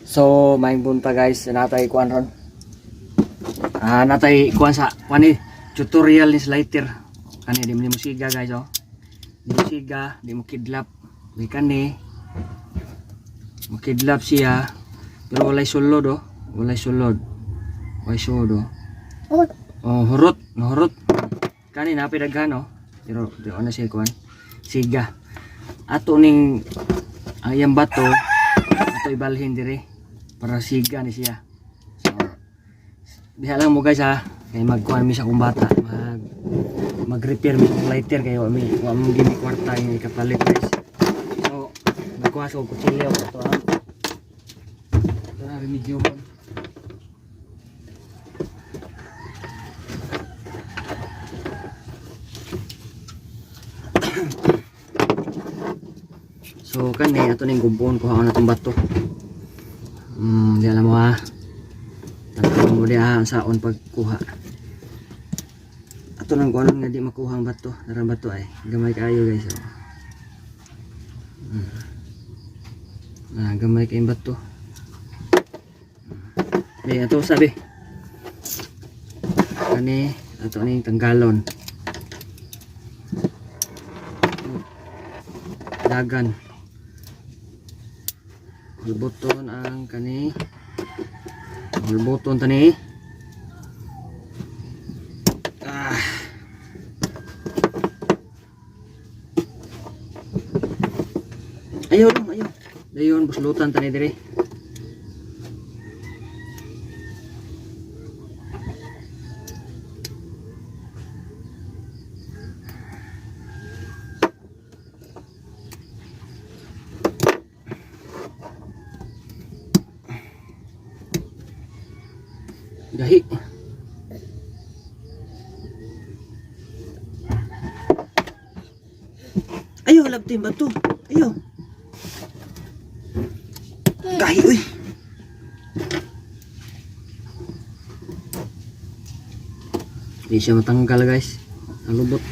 So main punta guys, natay kuan ron. Natay kuan sa kuan ni tutorial ni slider. Kani di mo siga guys oh. Di mo siga, di mo kidlap. Di kani mo kidlap siya. Pero walay sulod oh. Walay sulod. Walay sulod oh. Oh, hurot, hurot. Kani napidaghan oh. Pero di ano siya kuan. Siga. Ato ning ang iyang bato ato ibalhin dire para siga ni siya. So diha lang mo guys ha, kay magkuan mi sa kung bata, mag-repair mi kung lighter kay wa mo gini kwarta yung ikapalit guys. So nagkuha sa kutsilyo ito ha. Ito na remedyo ko. So kani ato ning gubon kuha na tong bato. Di alam mo ha. Tanong mo diha saon pagkuha. Ato nang kuan nga di makuha ang bato, narang bato ay gamay kaayo guys. Oh. Gamay kay bato. Di ato sabi. Kani ato ning tanggalon. Dagan. Hulbuton ang kani. Hulbuton tani. Ayaw dong, ayaw. Dayon buslutan tani dire. Gahi. Ayo labtin bato. Ayo. Gahi uy. Di siya matanggal guys. Ang lubot.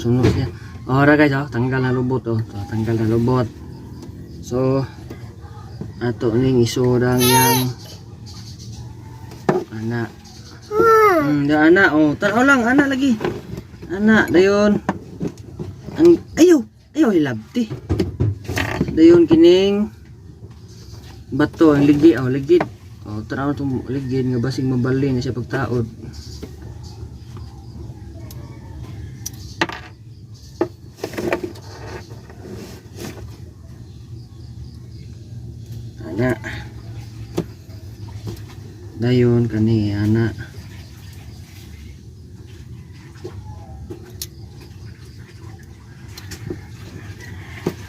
Sunod siya. Ora guys oh, tanggal na lubot oh. Tanggal na lubot. So ato ning isurang yang anak. Da anak oh, tanaw lang anak lagi. Anak dayon. Ang ayaw hilabti. Dayon kining bato ang ligi oh, ligid. Oh, tanaw tong ligid nga basing mabali na siya pagtaod. Anak dayon kani anak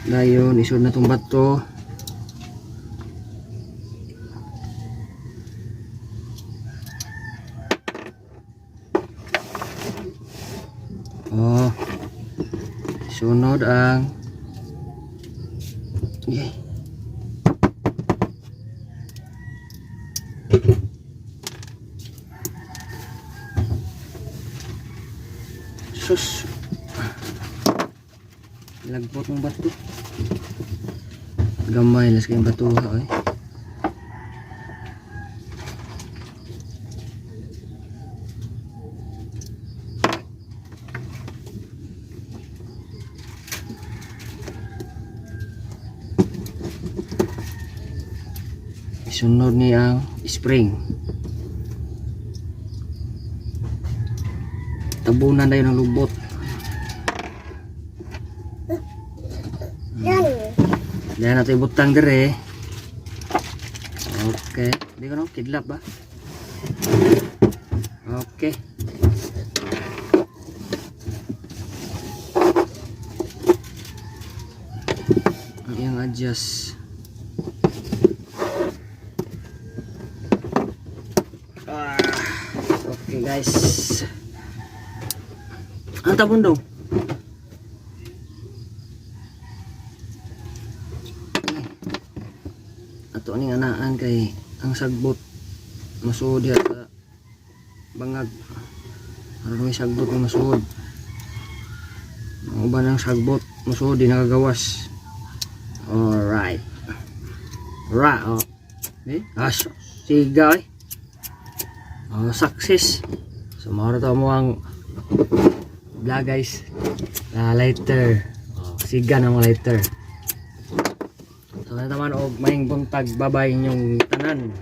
dayon isod na tong bato. Oh sunod ang sus lagbot ng bato gamay las kayong bato ay isunod ni ang spring. Tabunan na yun ang lubot. Diyan natin butang dire. Okay. Hindi ko no, kidlap ba? Okay. Ang adjust. Okay guys. Ang tabon daw. Ato ning anaan kay ang sagbot masud diha sa bangag. Aron may sagbot nga masuod. Ang uban ng sagbot masuod di nakagawas. Alright. Oh. Siga eh. Success. So mao to mo ang vlog guys. Lighter. Siga ng lighter. So naman og maing buntag babay inyong tanan.